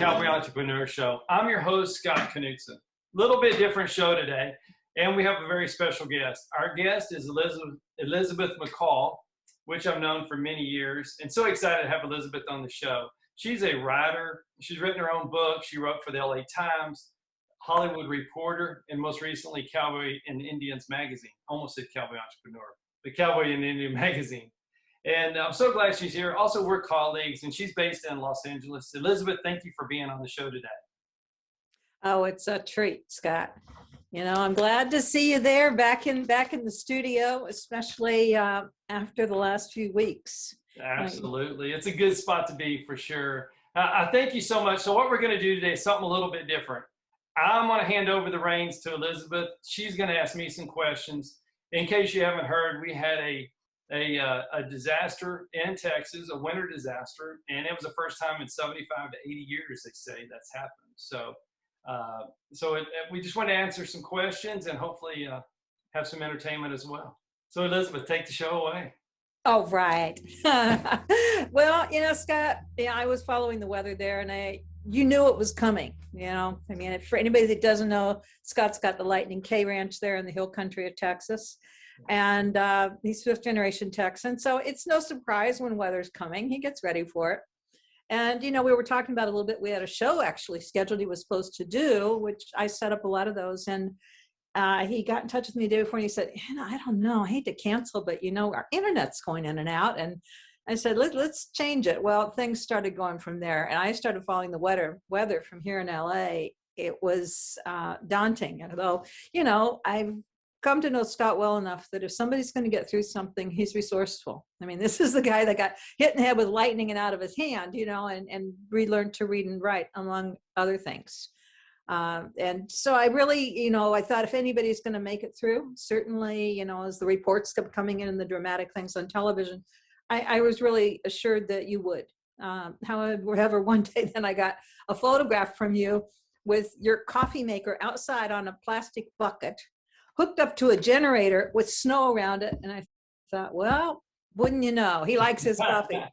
Cowboy Entrepreneur Show. I'm your host, Scott Knudsen. Little bit different show today, and we have a very special guest. Our guest is Elizabeth McCall, which I've known for many years, and so excited to have Elizabeth on the show. She's a writer. She's written her own book. She wrote for the LA Times, Hollywood Reporter, and most recently Cowboy and Indians magazine. Almost said Cowboy Entrepreneur, but Cowboy and Indian magazine. And I'm so glad she's here. Also, we're colleagues, and she's based in Los Angeles. Elizabeth, thank you for being on the show today. Oh, it's a treat, Scott. You know, I'm glad to see you there back in the studio, especially after the last few weeks. Absolutely. It's a good spot to be for sure. I thank you so much. So what we're going to do today is something a little bit different. I'm going to hand over the reins to Elizabeth. She's going to ask me some questions. In case you haven't heard, we had a disaster in Texas, a winter disaster, and it was the first time in 75 to 80 years, they say, that's happened. So we just want to answer some questions and hopefully have some entertainment as well. So Elizabeth, take the show away. Oh, right. Well, you know, Scott, yeah, I was following the weather there, and you knew it was coming. You know, I mean, for anybody that doesn't know, Scott's got the Lightning K Ranch there in the hill country of Texas. And he's fifth generation Texan. So it's no surprise when weather's coming, he gets ready for it. And, you know, we were talking about a little bit, we had a show actually scheduled he was supposed to do, which I set up a lot of those. And he got in touch with me the day before and he said, you know, I don't know, I hate to cancel, but you know, our internet's going in and out. And I said, let's change it. Well, things started going from there. And I started following the weather from here in LA. It was daunting. Although, you know, I've come to know Scott well enough that if somebody's going to get through something, he's resourceful. I mean, this is the guy that got hit in the head with lightning and out of his hand, you know, and relearned to read and write, among other things. And so I really, you know, I thought if anybody's going to make it through, certainly, you know, as the reports kept coming in and the dramatic things on television, I was really assured that you would. However, one day then I got a photograph from you with your coffee maker outside on a plastic bucket, hooked up to a generator with snow around it. And I thought, well, wouldn't you know, he likes his coffee.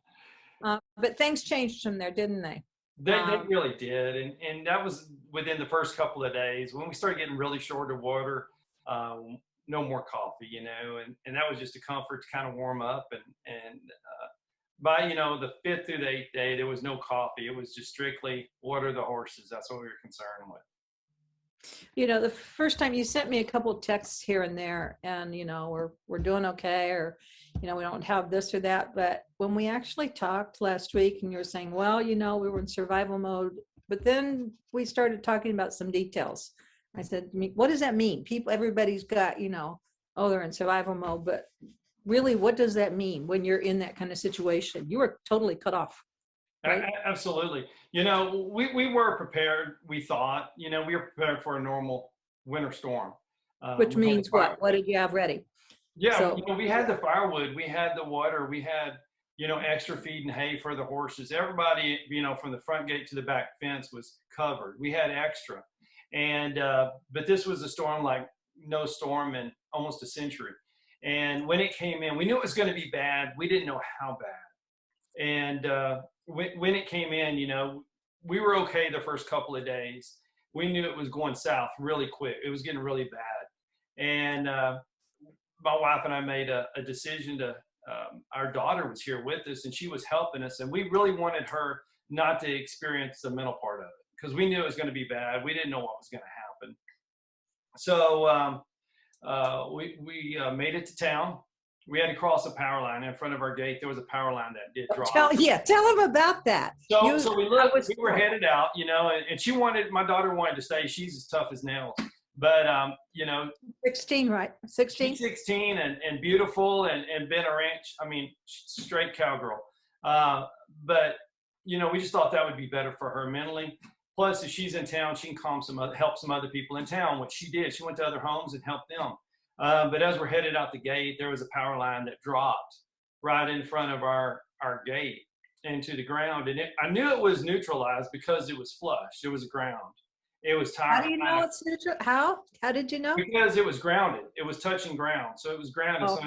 But things changed from there, didn't they? They really did. And that was within the first couple of days. When we started getting really short of water, no more coffee, you know, and that was just a comfort to kind of warm up. And by, you know, the 5th through the 8th day, there was no coffee. It was just strictly water the horses. That's what we were concerned with. You know, the first time you sent me a couple of texts here and there, and, you know, we're doing okay, or, you know, we don't have this or that. But when we actually talked last week and you were saying, well, you know, we were in survival mode, but then we started talking about some details. I said, what does that mean? Everybody's got, you know, oh, they're in survival mode, but really, what does that mean when you're in that kind of situation? You were totally cut off. Right? Absolutely. You know, we were prepared, we thought, you know, we were prepared for a normal winter storm. Which means what? What did you have ready? Yeah, so, you know, we had the firewood, we had the water, we had, you know, extra feed and hay for the horses. Everybody, you know, from the front gate to the back fence was covered. We had extra. And, but this was a storm like no storm in almost a century. And when it came in, we knew it was going to be bad. We didn't know how bad. And, when it came in, you know, we were okay the first couple of days. We knew it was going south really quick. It was getting really bad. And my wife and I made a decision to, our daughter was here with us and she was helping us. And we really wanted her not to experience the mental part of it because we knew it was going to be bad. We didn't know what was going to happen. So we made it to town. We had to cross a power line in front of our gate. There was a power line that did drop. Tell them about that. So we looked, we were headed out, you know, and my daughter wanted to stay. She's as tough as nails, but, you know. 16, right? 16? She's 16 and beautiful and been a ranch. I mean, straight cowgirl. But, you know, we just thought that would be better for her mentally. Plus, if she's in town, she can help some other people in town, which she did. She went to other homes and helped them. But as we're headed out the gate, there was a power line that dropped right in front of our gate into the ground. And I knew it was neutralized because it was flush. It was ground. It was tire. How do you know it's neutral? How did you know? Because it was grounded. It was touching ground. So it was grounded. Oh. So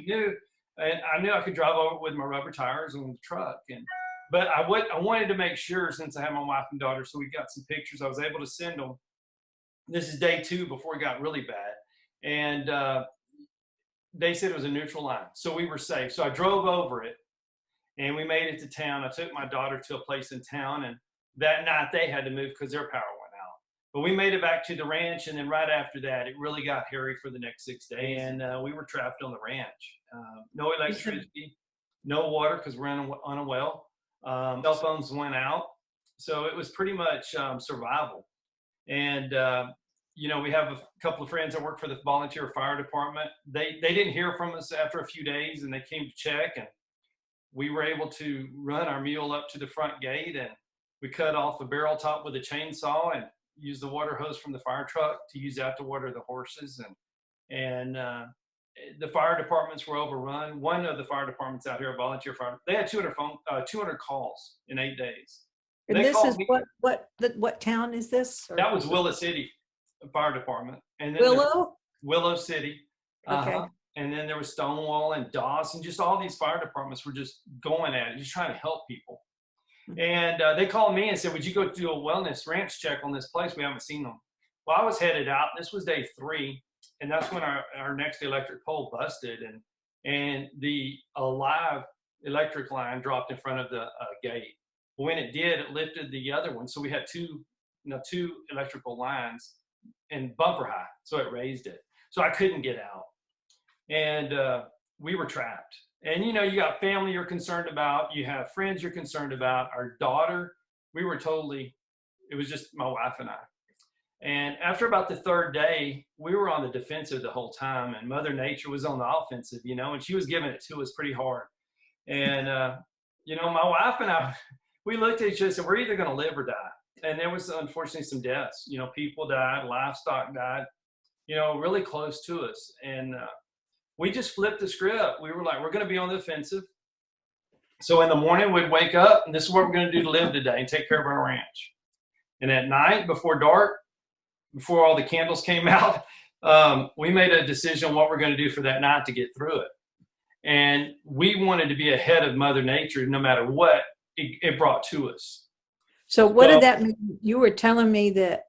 I knew I could drive over with my rubber tires on the truck. And but I wanted to make sure, since I had my wife and daughter, so we got some pictures. I was able to send them. This is day 2 before it got really bad. And they said it was a neutral line. So we were safe. So I drove over it and we made it to town. I took my daughter to a place in town, and that night they had to move because their power went out. But we made it back to the ranch, and then right after that, it really got hairy for the next 6 days, and we were trapped on the ranch. No electricity, no water because we're on a well. Cell phones went out, so it was pretty much survival. And we have a couple of friends that work for the volunteer fire department. They didn't hear from us after a few days, and they came to check, and we were able to run our mule up to the front gate, and we cut off a barrel top with a chainsaw and used the water hose from the fire truck to use that to water the horses. And the fire departments were overrun. One of the fire departments out here, volunteer fire, they had 200 calls in 8 days. And they this is me, what town is this? Or? That was Willow City Fire Department. And then Willow City. Okay. And then there was Stonewall and Dawson. Just all these fire departments were just going at it, just trying to help people. And they called me and said, would you go do a wellness ranch check on this place? We haven't seen them. Well, I was headed out. This was day 3. And that's when our next electric pole busted. And the live electric line dropped in front of the gate. When it did, it lifted the other one. So we had two electrical lines and bumper high. So it raised it. So I couldn't get out. And we were trapped. And, you got family you're concerned about. You have friends you're concerned about. Our daughter, it was just my wife and I. And after about the 3rd day, we were on the defensive the whole time. And Mother Nature was on the offensive, and she was giving it to us pretty hard. And, my wife and I, we looked at each other and said, we're either going to live or die. And there was, unfortunately, some deaths. People died, livestock died, really close to us. And we just flipped the script. We were like, we're going to be on the offensive. So in the morning, we'd wake up, and this is what we're going to do to live today and take care of our ranch. And at night, before dark, before all the candles came out, we made a decision on what we're going to do for that night to get through it. And we wanted to be ahead of Mother Nature no matter what it brought to us. So what did that mean? You were telling me that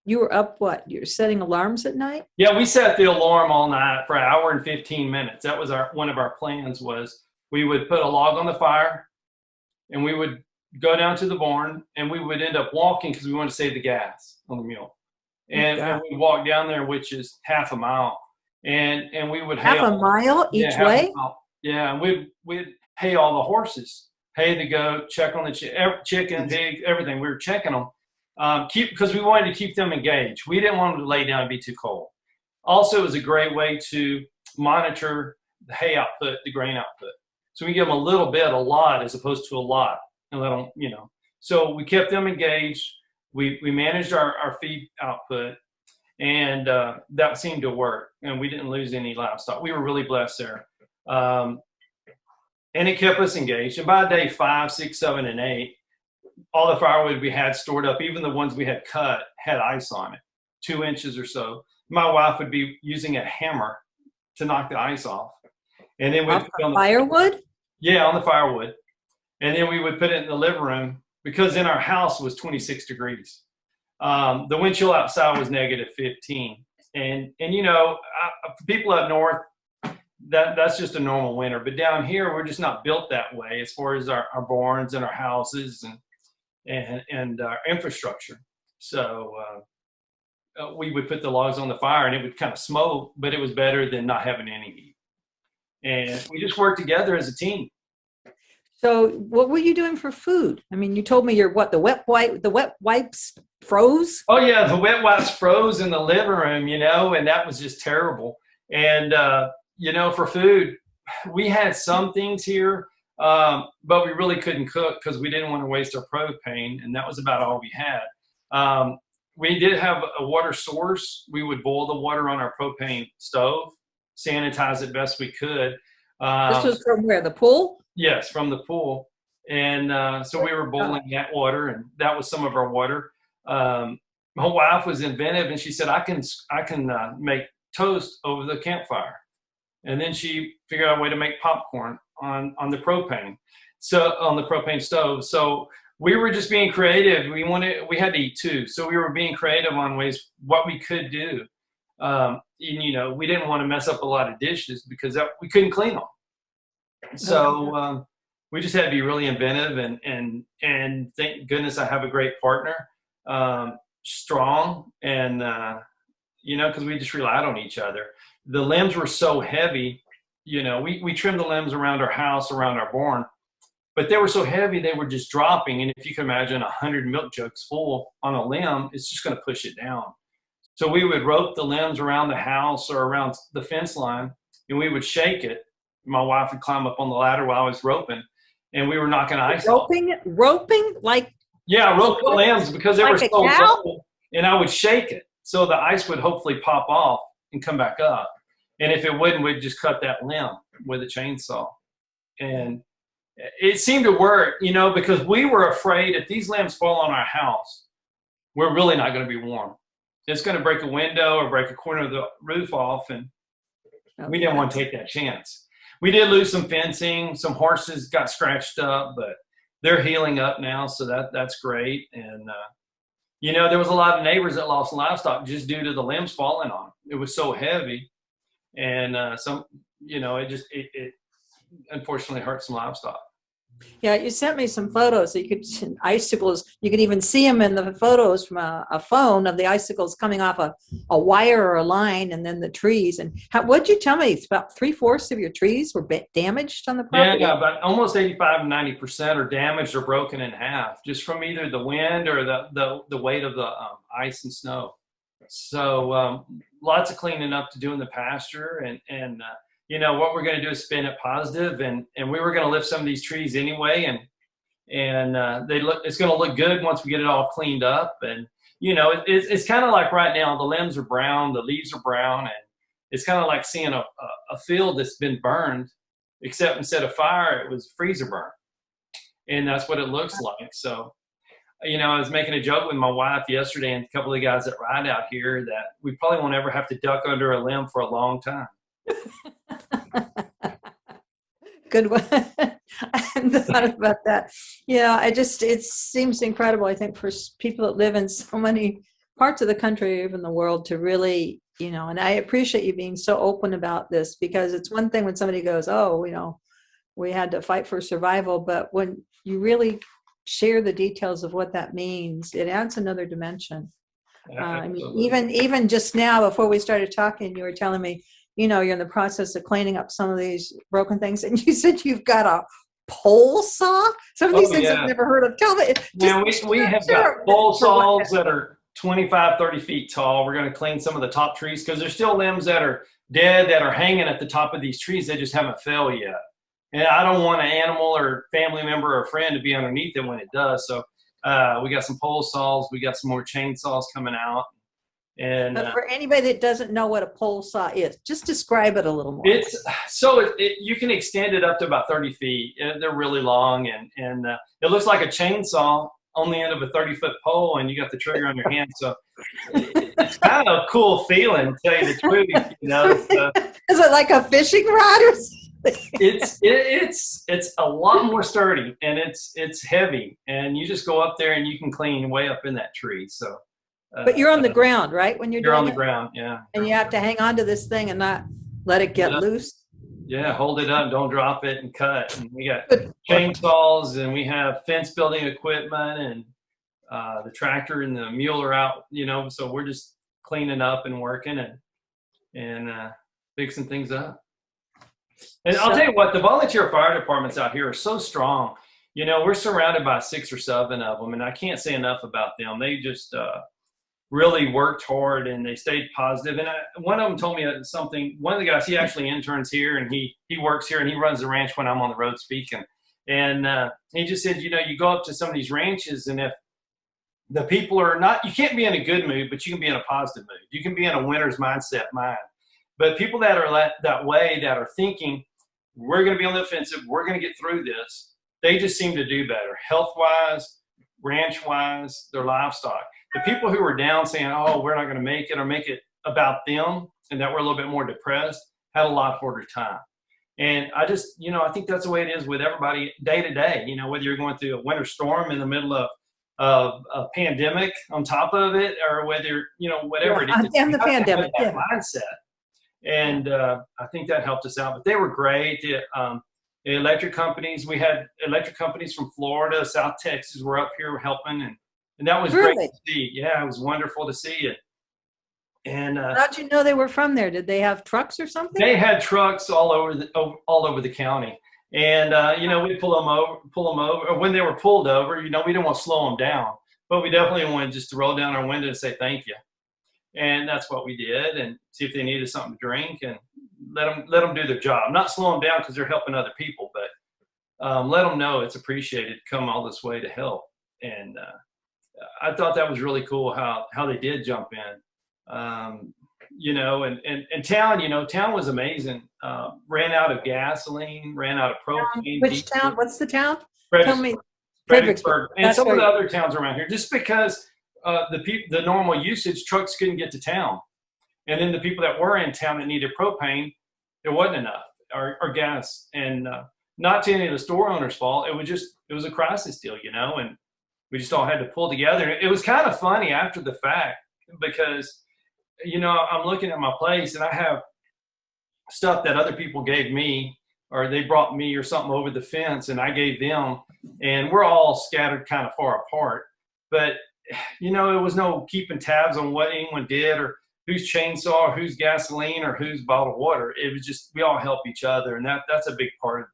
you were up, you're setting alarms at night? Yeah, we set the alarm all night for 1 hour and 15 minutes. That was one of our plans. Was we would put a log on the fire, and we would go down to the barn, and we would end up walking because we wanted to save the gas on the mule. And we walk down there, which is half a mile, and we would half a mile each way. Yeah, and we'd hay all the horses, hay the goat, check on the chicken, pig, everything. We were checking them, because we wanted to keep them engaged. We didn't want them to lay down and be too cold. Also, it was a great way to monitor the hay output, the grain output. So we give them a little bit, a lot, as opposed to a lot, and let them, So we kept them engaged. We managed our feed output, and that seemed to work, and we didn't lose any livestock. We were really blessed there. And it kept us engaged. And by day 5, 6, 7, and 8, all the firewood we had stored up, even the ones we had cut, had ice on it, 2 inches or so. My wife would be using a hammer to knock the ice off. And then we'd put on the firewood? Yeah, on the firewood. And then we would put it in the living room, because in our house was 26 degrees. The wind chill outside was -15. And people up north, that's just a normal winter. But down here, we're just not built that way as far as our barns and our houses and our infrastructure. So we would put the logs on the fire, and it would kind of smoke, but it was better than not having any heat. And we just worked together as a team. So what were you doing for food? I mean, you told me the wet wipes froze? Oh yeah, the wet wipes froze in the living room, and that was just terrible. And, for food, we had some things here, but we really couldn't cook because we didn't want to waste our propane, and that was about all we had. We did have a water source. We would boil the water on our propane stove, sanitize it best we could. This was from where, the pool? Yes, from the pool. And so we were boiling that water, and that was some of our water. My wife was inventive, and she said, I can make toast over the campfire. And then she figured out a way to make popcorn the propane, so on the propane stove. So we were just being creative. We had to eat too, so we were being creative on ways what we could do. And, you know, we didn't want to mess up a lot of dishes because we couldn't clean them. So we just had to be really inventive, and thank goodness I have a great partner, strong, and you know, because we just relied on each other. The limbs were so heavy, you know, we trimmed the limbs around our house, around our barn, but they were so heavy they were just dropping. And if you can imagine 100 milk jugs full on a limb, it's just going to push it down. So we would rope the limbs around the house or around the fence line, and we would shake it. My wife would climb up on the ladder while I was roping, and we were knocking ice off. Roping, like, yeah, rope the limbs because they like were so cow? low, and I would shake it so the ice would hopefully pop off and come back up. And if it wouldn't, we'd just cut that limb with a chainsaw. And it seemed to work, you know, because we were afraid if these limbs fall on our house, we're really not going to be warm. It's going to break a window or break a corner of the roof off, and we didn't want to take that chance. We did lose some fencing. Some horses got scratched up, but they're healing up now, so that's great. And you know, there was a lot of neighbors that lost livestock just due to the limbs falling on them. It was so heavy, and some, you know, it unfortunately hurt some livestock. Yeah, you sent me some photos. So you could icicles. You could even see them in the photos from a phone of the icicles coming off a wire or a line, and then the trees. And what'd you tell me? It's about 3/4 of your trees were damaged on the property. Yeah, but almost 85 and 90% are damaged or broken in half, just from either the wind or the weight of the ice and snow. So lots of cleaning up to do in the pasture, and you know, what we're going to do is spin it positive, and we were going to lift some of these trees anyway, and it's going to look good once we get it all cleaned up. And you know, it's kind of like right now the limbs are brown, the leaves are brown, and it's kind of like seeing a field that's been burned, except instead of fire it was freezer burn, and that's what it looks like. So you know, I was making a joke with my wife yesterday and a couple of the guys that ride out here that we probably won't ever have to duck under a limb for a long time. Good one. I hadn't thought about that. Yeah, it seems incredible, I think, for people that live in so many parts of the country, even the world, to really, you know, and I appreciate you being so open about this, because it's one thing when somebody goes, oh, you know, we had to fight for survival, but when you really share the details of what that means, it adds another dimension. I mean, even just now before we started talking, you were telling me, you know, you're in the process of cleaning up some of these broken things, and you said you've got a pole saw. Some of these things I've never heard of. Tell me. Yeah, we have got pole saws that are 25, 30 feet tall. We're going to clean some of the top trees because there's still limbs that are dead that are hanging at the top of these trees. They just haven't fell yet. And I don't want an animal or family member or friend to be underneath it when it does. So we got some pole saws. We got some more chainsaws coming out. And but for anybody that doesn't know what a pole saw is, just describe it a little more. You can extend it up to about 30 feet. They're really long, and it looks like a chainsaw on the end of a 30-foot pole, and you got the trigger on your hand. So it's kind of a cool feeling, to tell you the truth. You know, is it like a fishing rod or something? It's a lot more sturdy, and it's heavy, and you just go up there and you can clean way up in that tree. So. But you're on the ground, right? When you're on the ground, yeah. And you have to hang on to this thing and not let it get loose. Yeah, hold it up, don't drop it, and cut. And we got chainsaws, and we have fence building equipment, and the tractor and the mule are out. You know, so we're just cleaning up and working and fixing things up. And I'll tell you what, the volunteer fire departments out here are so strong. You know, we're surrounded by 6 or 7 of them, and I can't say enough about them. They just really worked hard, and they stayed positive. And one of them told me something. One of the guys, he actually interns here, and he works here, and he runs the ranch when I'm on the road speaking. And he just said, you know, you go up to some of these ranches, and if the people are not, you can't be in a good mood, but you can be in a positive mood. You can be in a winner's mindset mind. But people that are that way, that are thinking, we're going to be on the offensive, we're going to get through this, they just seem to do better, health-wise, ranch-wise, their livestock. The people who were down saying, oh, we're not going to make it, or make it about them, and that we're a little bit more depressed, had a lot harder time. And I just, I think that's the way it is with everybody day to day, whether you're going through a winter storm in the middle of a pandemic on top of it, or whether, whatever it is, And you the have to have pandemic, that yeah. mindset. And I think that helped us out. But they were great. The electric companies, we had electric companies from Florida, South Texas were up here helping. And that was great Really? to see. Yeah, it was wonderful to see it. And How'd you know they were from there? Did they have trucks or something? they had trucks all over the county. And, we'd pull them over. Or when they were pulled over, we didn't want to slow them down. But we definitely wanted just to roll down our window and say thank you. And that's what we did, and see if they needed something to drink, and let them do their job. Not slow them down because they're helping other people, but let them know it's appreciated to come all this way to help. And I thought that was really cool how they did jump in. And town was amazing. Ran out of gaseline, ran out of propane. Which town? What's the town? Tell me. Fredericksburg, and That's some of right. the other towns around here, just because the normal usage, trucks couldn't get to town. And then the people that were in town that needed propane, there wasn't enough, or gas. And not to any of the store owners' fault. It was a crisis deal, and we just all had to pull together. And it was kind of funny after the fact, because, I'm looking at my place and I have stuff that other people gave me, or they brought me or something over the fence and I gave them, and we're all scattered kind of far apart. But, it was no keeping tabs on what anyone did, or whose chainsaw, or whose gasoline, or whose bottled water. It was just, we all help each other. And that's a big part of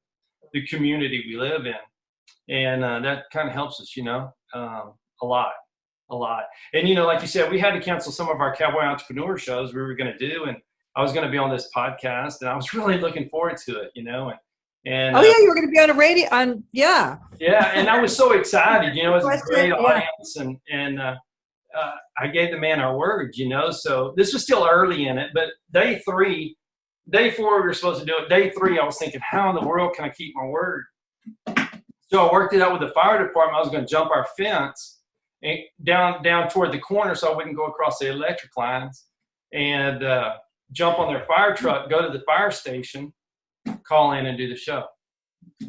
the community we live in. And that kind of helps us, a lot. And, like you said, we had to cancel some of our Cowboy Entrepreneur shows we were going to do. And I was going to be on this podcast, and I was really looking forward to it, and Oh yeah, you were going to be on a radio. Yeah. Yeah, and I was so excited. It was a great Yeah. audience, and I gave the man our word. So this was still early in it, but day 4 we were supposed to do it. Day 3, I was thinking, how in the world can I keep my word? So I worked it out with the fire department. I was going to jump our fence and down toward the corner, so I wouldn't go across the electric lines, and jump on their fire truck, go to the fire station, call in and do the show.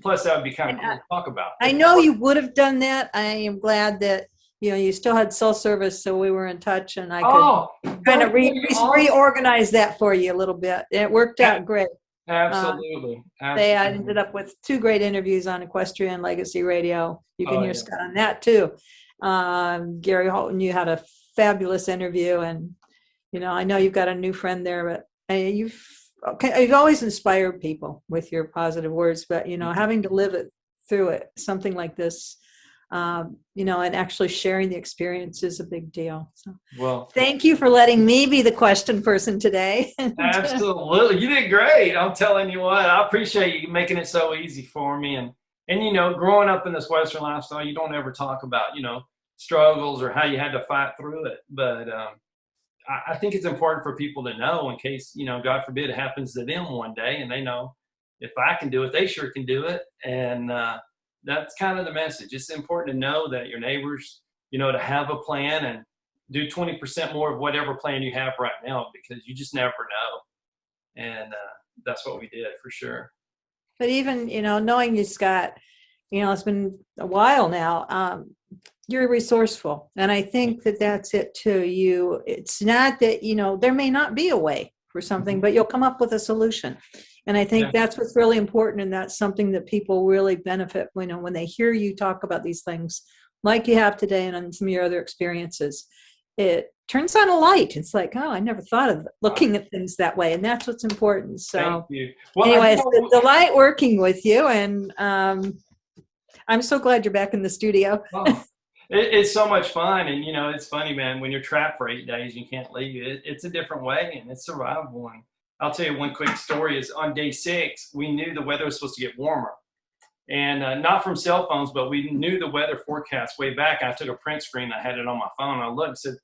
Plus, that would be kind of cool to talk about. I know you would have done that. I am glad that, you still had cell service, so we were in touch, and I could kind of reorganize that for you a little bit. It worked out great. Absolutely. They ended up with 2 great interviews on Equestrian Legacy Radio. You can hear Scott on that too. Gary Holton, you had a fabulous interview, and I know you've got a new friend there, but you've always inspired people with your positive words. But having to live it through it, something like this, and actually sharing the experience is a big deal. So, well, thank you for letting me be the question person today. Absolutely, you did great. I'm telling you what, I appreciate you making it so easy for me. And growing up in this Western lifestyle, you don't ever talk about struggles or how you had to fight through it. But I think it's important for people to know, in case God forbid it happens to them one day, and they know, if I can do it, they sure can do it. And that's kind of the message. It's important to know that your neighbors, to have a plan and do 20% more of whatever plan you have right now, because you just never know. And that's what we did, for sure. But even, knowing you, Scott, it's been a while now, you're resourceful. And I think that that's it too. It's not that, there may not be a way for something, but you'll come up with a solution. And I think that's what's really important. And that's something that people really benefit when they hear you talk about these things, like you have today and on some of your other experiences. It turns on a light. It's like, oh, I never thought of looking at things that way. And that's what's important. So thank you. Well, anyways, it's a delight working with you. And I'm so glad you're back in the studio. It's so much fun. And, it's funny, man, when you're trapped for 8 days, you can't leave. It's a different way, and it's survivable. And I'll tell you one quick story is on day 6, we knew the weather was supposed to get warmer. And not from cell phones, but we knew the weather forecast way back. I took a print screen. I had it on my phone. I looked and said,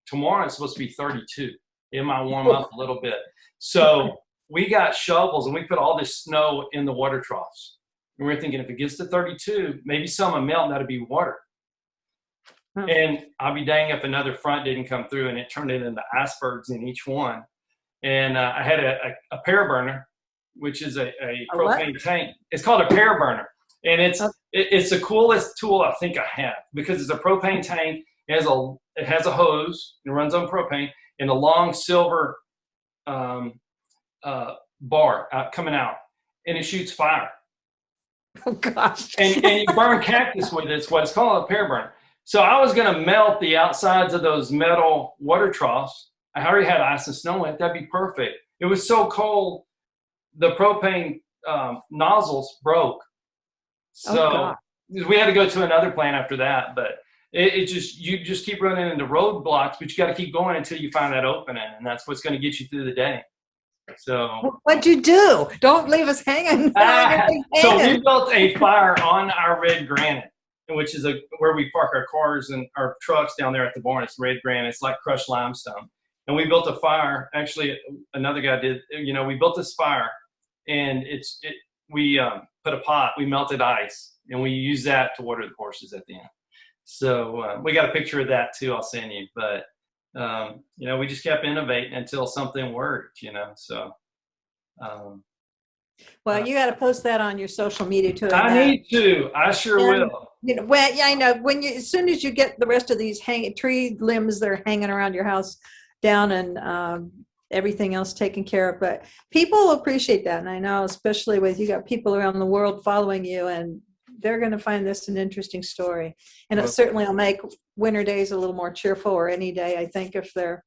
tomorrow it's supposed to be 32. It might warm up a little bit. So we got shovels, and we put all this snow in the water troughs. And we were thinking, if it gets to 32, maybe some will melt and that'll be water. And I'll be dang if another front didn't come through, and it turned it into icebergs in each one. And I had a pear burner which is a what? propane tank. It's called a pear burner. And it's the coolest tool I think I have, because it's a propane tank. It has a hose. It runs on propane and a long silver bar coming out, and it shoots fire. Oh gosh. And you burn cactus with it. It's what it's called, a pear burner. So I was going to melt the outsides of those metal water troughs. I already had ice and snow in it. That'd be perfect. It was so cold, the propane nozzles broke. So we had to go to another plant after that. But you just keep running into roadblocks, but you got to keep going until you find that opening, and that's what's going to get you through the day. So what'd you do? Don't leave us hanging. So we built a fire on our red granite, which is where we park our cars and our trucks down there at the barn. It's red granite. It's like crushed limestone. And we built a fire. Actually, another guy did. We built this fire, and we put a pot. We melted ice, and we used that to water the horses at the end. So we got a picture of that too. I'll send you. But we just kept innovating until something worked. So. Well, you got to post that on your social media too. I need to. I sure will. I know as soon as you get the rest of these tree limbs that are hanging around your house down and everything else taken care of, but people appreciate that, and I know especially with you got people around the world following you, and they're going to find this an interesting story, and it certainly will make winter days a little more cheerful, or any day, I think, if they're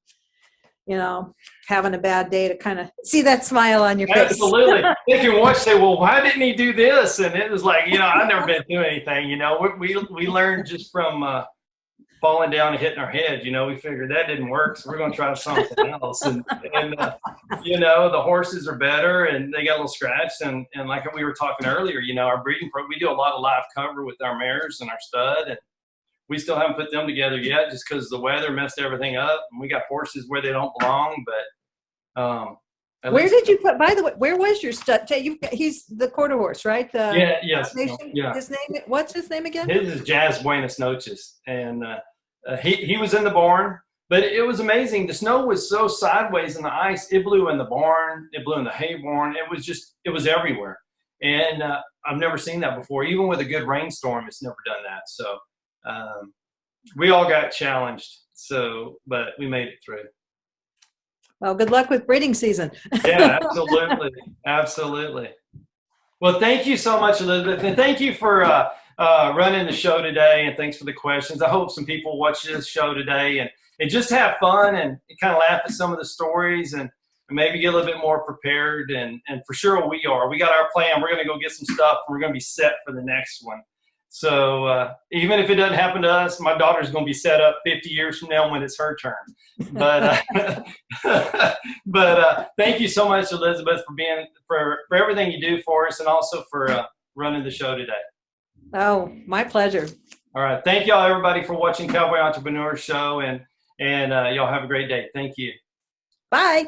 having a bad day, to kind of see that smile on your face. Absolutely. They can watch, say, well, why didn't he do this? And it was like, I've never been through anything. We learned just from falling down and hitting our head. We figured that didn't work, so we're going to try something else. And the horses are better, and they got a little scratched. And like we were talking earlier, our breeding program, we do a lot of live cover with our mares and our stud, and we still haven't put them together yet, just because the weather messed everything up. And we got horses where they don't belong. But where did you put? By the way, where was your stud? He's the quarter horse, right? Yes. Yeah. His name. What's his name again? His is Jazz Buenos Noches, and he was in the barn. But it was amazing. The snow was so sideways in the ice. It blew in the barn. It blew in the hay barn. It was everywhere. And I've never seen that before. Even with a good rainstorm, it's never done that. So. We all got challenged, but we made it through. Well, good luck with breeding season. Yeah, absolutely. Well, thank you so much, Elizabeth, and thank you for running the show today, and thanks for the questions. I hope some people watch this show today and just have fun and kind of laugh at some of the stories and maybe get a little bit more prepared. And for sure we are. We got our plan. We're going to go get some stuff, and we're going to be set for the next one. So even if it doesn't happen to us, my daughter's going to be set up 50 years from now when it's her turn. But thank you so much, Elizabeth, for everything you do for us, and also for running the show today. Oh, my pleasure. All right. Thank y'all, everybody, for watching Cowboy Entrepreneur Show, and y'all have a great day. Thank you. Bye.